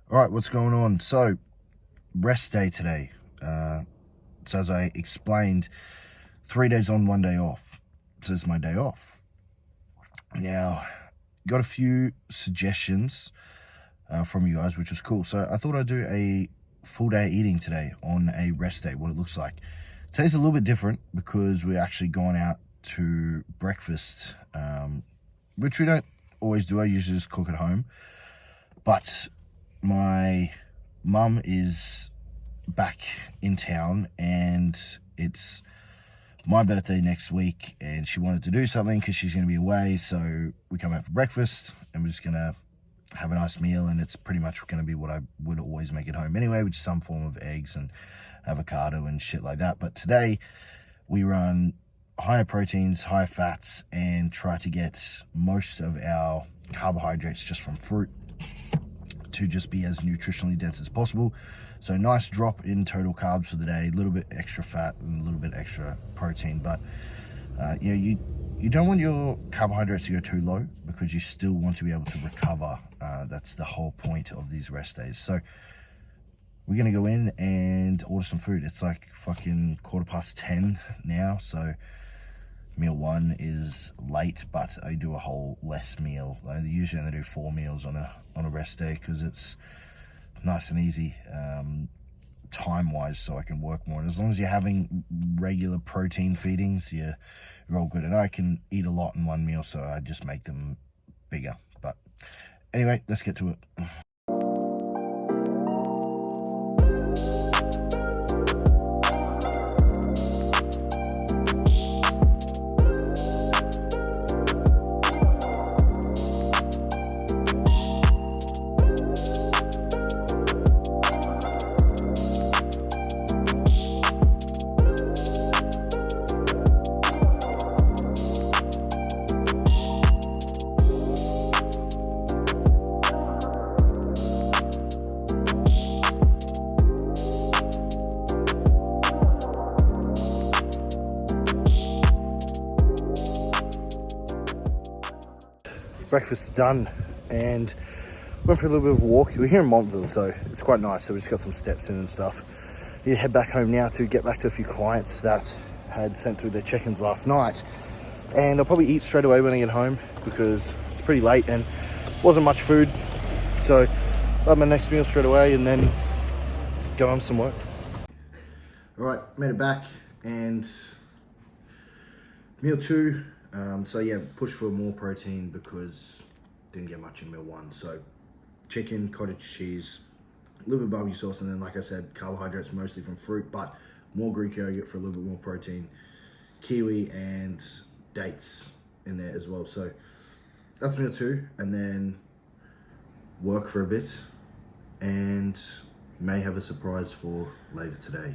All right, what's going on? So, rest day today. So, as I explained, 3 days on, 1 day off. So, it's my day off. Now, got a few suggestions from you guys, which was cool. So, I thought I'd do a full day eating today on a rest day, what it looks like. Today's a little bit different because we're actually going out to breakfast, which we don't always do. I usually just cook at home. But my mum is back in town and it's my birthday next week and she wanted to do something because she's going to be away, so we come out for breakfast and we're just going to have a nice meal, and it's pretty much going to be what I would always make at home anyway, which is some form of eggs and avocado and shit like that. But today we run higher proteins, higher fats, and try to get most of our carbohydrates just from fruit to just be as nutritionally dense as possible. So nice drop in total carbs for the day, a little bit extra fat and a little bit extra protein. But you don't want your carbohydrates to go too low because you still want to be able to recover. That's the whole point of these rest days. So we're gonna go in and order some food. It's like fucking 10:15 now, so meal one is late, but I do a whole less meal. I usually only do 4 meals on a rest day because it's nice and easy time wise, so I can work more. And as long as you're having regular protein feedings, you're all good. And I can eat a lot in one meal, so I just make them bigger. But anyway, let's get to it. Breakfast's done and went for a little bit of a walk. We're here in Montville, so it's quite nice. So we just got some steps in and stuff. Need to head back home now to get back to a few clients that had sent through their check-ins last night. And I'll probably eat straight away when I get home because it's pretty late and wasn't much food. So I'll have my next meal straight away and then go on some work. All right, made it back and meal two. So yeah, push for more protein because didn't get much in meal one. So chicken, cottage cheese, a little bit of barbecue sauce, and then like I said, carbohydrates mostly from fruit, but more Greek yogurt for a little bit more protein, kiwi and dates in there as well. So that's meal two, and then work for a bit and may have a surprise for later today.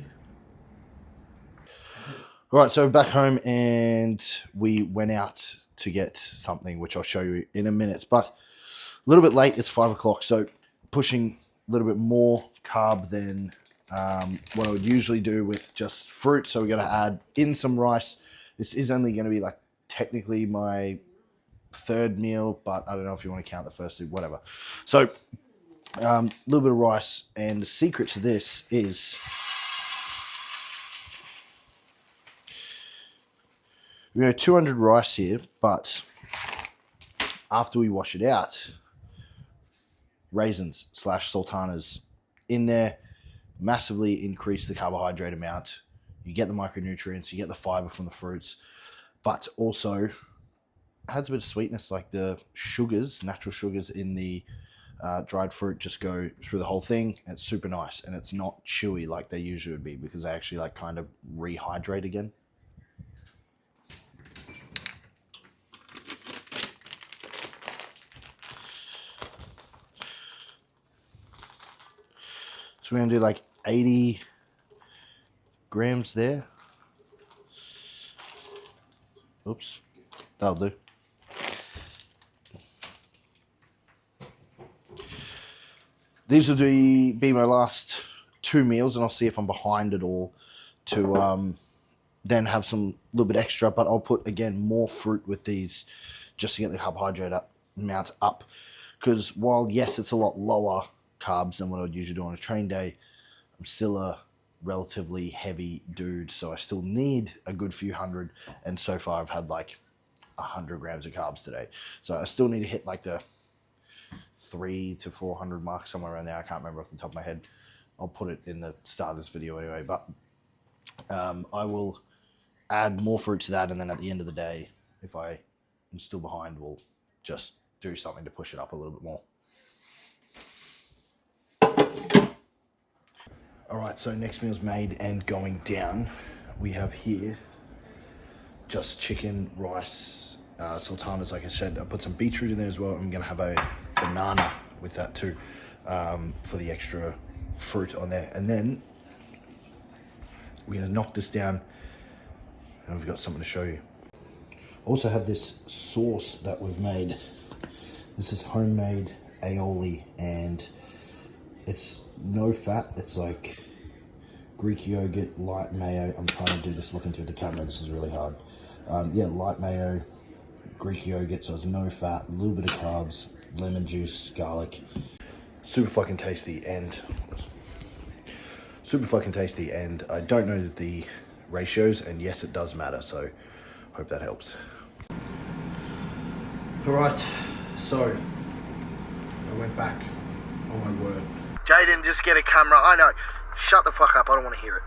All right, so back home and we went out to get something, which I'll show you in a minute. But a little bit late, it's 5 o'clock, so pushing a little bit more carb than what I would usually do with just fruit. So we're going to add in some rice. This is only going to be like technically my third meal, but I don't know if you want to count the first two, whatever. So a little bit of rice, and the secret to this is we have 200 rice here, but after we wash it out, raisins / sultanas in there massively increase the carbohydrate amount. You get the micronutrients, you get the fiber from the fruits, but also adds a bit of sweetness, like the sugars, natural sugars in the dried fruit just go through the whole thing. And it's super nice, and it's not chewy like they usually would be because they actually like kind of rehydrate again. So we're going to do like 80 grams there. Oops, that'll do. These will be my last 2 meals, and I'll see if I'm behind at all to then have some little bit extra, but I'll put again more fruit with these just to get the carbohydrate amount up, because while yes, it's a lot lower carbs than what I'd usually do on a train day. I'm still a relatively heavy dude, so I still need a good few hundred, and so far I've had like 100 grams of carbs today. So I still need to hit like the 300 to 400 mark, somewhere around there. I can't remember off the top of my head. I'll put it in the start of this video anyway, but I will add more fruit to that, and then at the end of the day, if I am still behind, we'll just do something to push it up a little bit more. All right, so next meal's made and going down. We have here just chicken, rice, sultanas, like I said. I put some beetroot in there as well. I'm gonna have a banana with that too, for the extra fruit on there. And then we're gonna knock this down, and we've got something to show you. Also have this sauce that we've made. This is homemade aioli, and it's no fat. It's like Greek yogurt, light mayo. I'm trying to do this looking through the camera. This is really hard. Yeah, light mayo, Greek yogurt, so it's no fat, a little bit of carbs, lemon juice, garlic. Super fucking tasty, and I don't know the ratios, and yes, it does matter, so hope that helps. All right, so I went back on my word. Jaden, just get a camera. I know. Shut the fuck up. I don't want to hear it.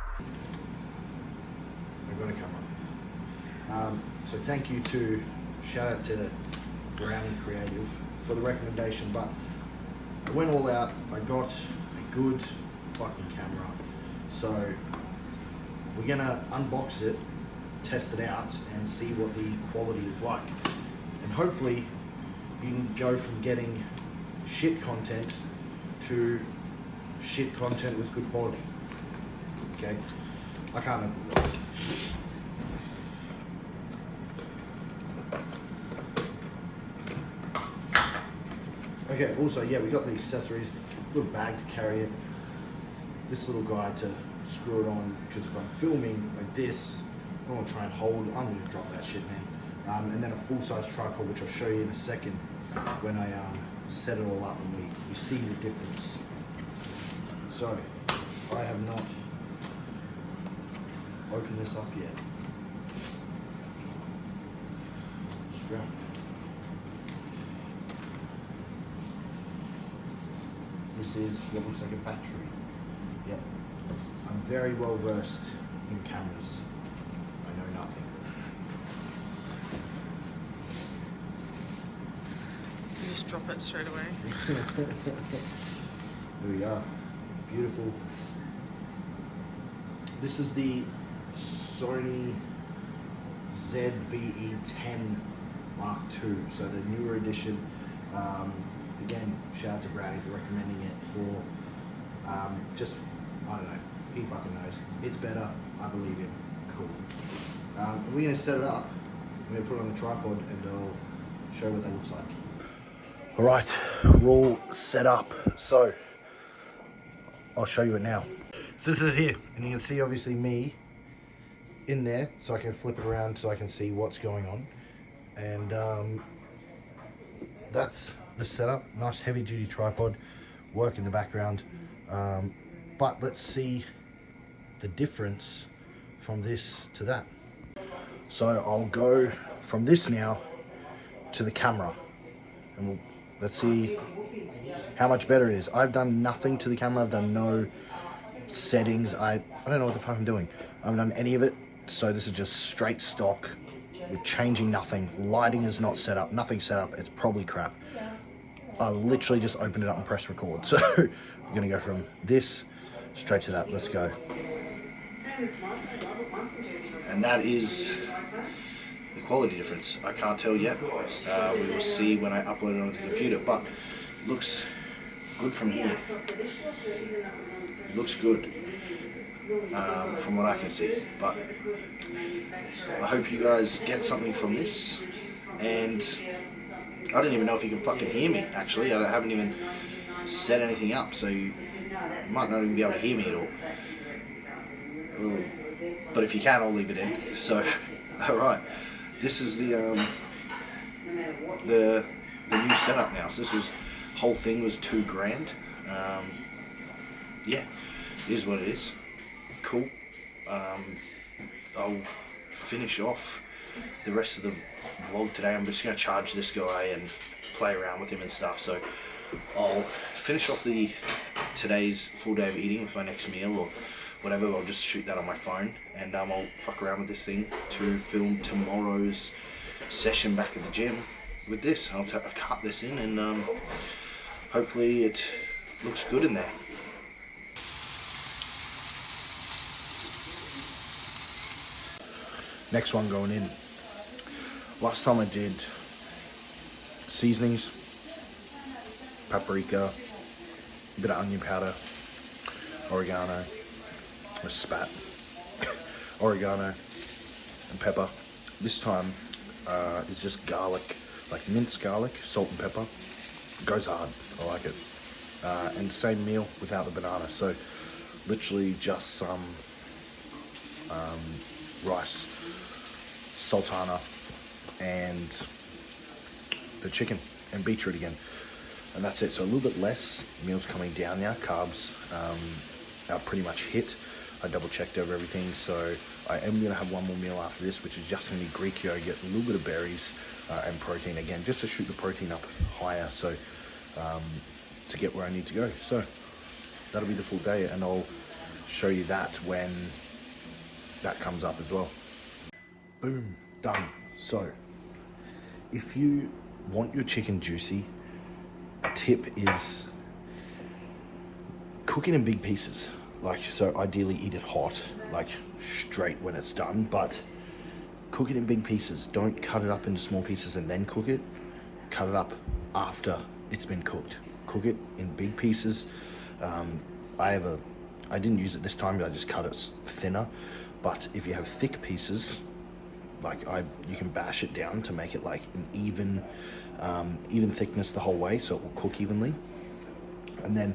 I got a camera. So thank you to, shout out to Brownie Creative for the recommendation, but I went all out. I got a good fucking camera. So we're gonna unbox it, test it out, and see what the quality is like. And hopefully you can go from getting shit content to shit content with good quality. Okay? I can't remember. Okay, also, yeah, we got the accessories, little bag to carry it, this little guy to screw it on, because if I'm filming like this, I don't want to try and hold, I'm going to drop that shit, man. And then a full-size tripod, which I'll show you in a second when I set it all up and we see the difference. So, I have not opened this up yet. Strap. This is what looks like a battery. Yep. I'm very well versed in cameras. I know nothing. You just drop it straight away. There we are. Beautiful. This is the Sony ZV-E10 Mark II, so the newer edition. Again, shout out to Brady for recommending it for just, I don't know, he fucking knows. It's better, I believe him. Cool. We're going to set it up. I'm going to put it on the tripod and I'll show you what that looks like. Alright, we're all set up, so I'll show you it now. So this is it here, and you can see obviously me in there, so I can flip it around so I can see what's going on. And that's the setup. Nice heavy duty tripod, work in the background. But let's see the difference from this to that. So I'll go from this now to the camera, and let's see how much better it is. I've done nothing to the camera. I've done no settings. I don't know what the fuck I'm doing. I haven't done any of it. So this is just straight stock. We're changing nothing. Lighting is not set up. Nothing's set up. It's probably crap. I literally just opened it up and pressed record. So we're gonna go from this straight to that. Let's go. And that is the quality difference. I can't tell yet. We will see when I upload it onto the computer, but looks good from here. Looks good from what I can see, but I hope you guys get something from this. And I don't even know if you can fucking hear me, actually. I haven't even set anything up, so you might not even be able to hear me at all. But if you can, I'll leave it in. So, alright. This is the new setup now. So this whole thing was $2,000. Yeah, it is what it is. Cool. I'll finish off the rest of the vlog today. I'm just going to charge this guy and play around with him and stuff. So I'll finish off today's full day of eating with my next meal or whatever. I'll just shoot that on my phone, and I'll fuck around with this thing to film tomorrow's session back at the gym with this. I'll cut this in, and hopefully it looks good in there. Next one going in. Last time I did seasonings, paprika, a bit of onion powder, oregano, a spat, oregano and pepper. This time is just garlic, like minced garlic, salt and pepper. It goes hard, I like it. And same meal without the banana. So literally just some rice, sultana, and the chicken and beetroot again, and that's it. So a little bit less. Meals coming down now. Carbs are pretty much hit. I double checked over everything, so I am going to have one more meal after this, which is just going to be Greek yogurt, a little bit of berries, and protein again, just to shoot the protein up higher, so to get where I need to go. So that'll be the full day, and I'll show you that when that comes up as well. Boom, done. So if you want your chicken juicy, a tip is cook it in big pieces. Like, so ideally eat it hot, like straight when it's done, but cook it in big pieces. Don't cut it up into small pieces and then cook it. Cut it up after it's been cooked. Cook it in big pieces. I didn't use it this time, but I just cut it thinner. But if you have thick pieces, you can bash it down to make it like an even thickness the whole way, so it will cook evenly. And then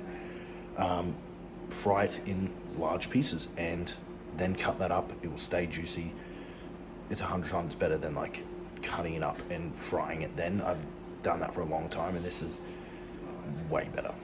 fry it in large pieces, and then cut that up. It will stay juicy. It's 100 times better than like cutting it up and frying it then. I've done that for a long time, and this is way better.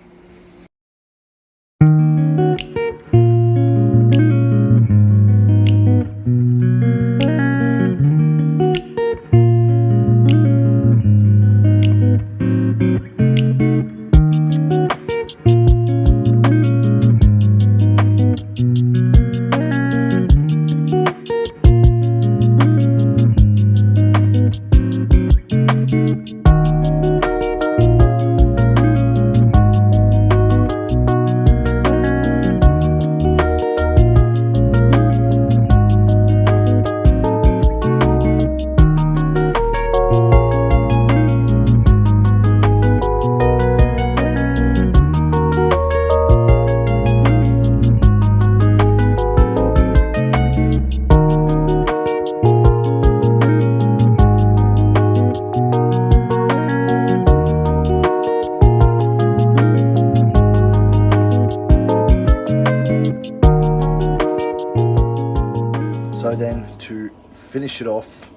So then, to finish it off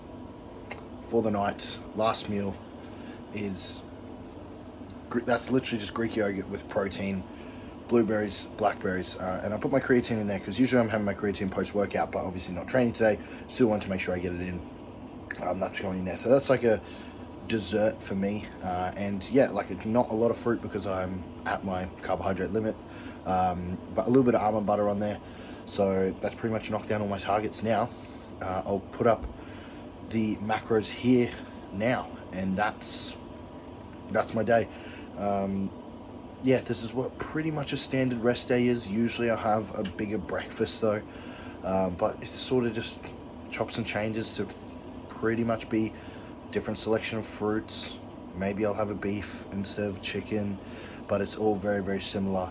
for the night, last meal is, that's literally just Greek yogurt with protein, blueberries, blackberries, and I put my creatine in there because usually I'm having my creatine post-workout, but obviously not training today. Still want to make sure I get it in. That's going in there. So that's like a dessert for me, and yeah, like it's not a lot of fruit because I'm at my carbohydrate limit, but a little bit of almond butter on there. So that's pretty much knocked down all my targets now. I'll put up the macros here now, and that's my day. Yeah, this is what pretty much a standard rest day is. Usually I have a bigger breakfast though, but it's sort of just chops and changes to pretty much be different selection of fruits. Maybe I'll have a beef instead of chicken, but it's all very, very similar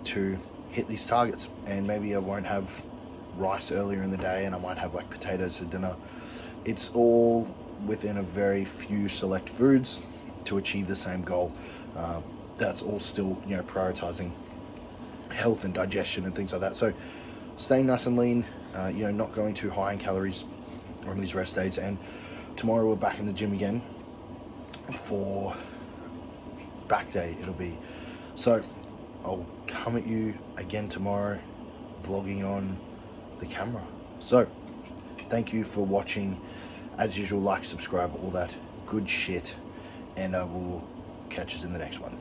to hit these targets. And maybe I won't have rice earlier in the day, and I might have like potatoes for dinner. It's all within a very few select foods to achieve the same goal. That's all still, you know, prioritizing health and digestion and things like that. So staying nice and lean, you know, not going too high in calories on these rest days. And tomorrow we're back in the gym again for back day. It'll be So I'll come at you again tomorrow, vlogging on the camera. So thank you for watching. As usual, like, subscribe, all that good shit, and I will catch us in the next one.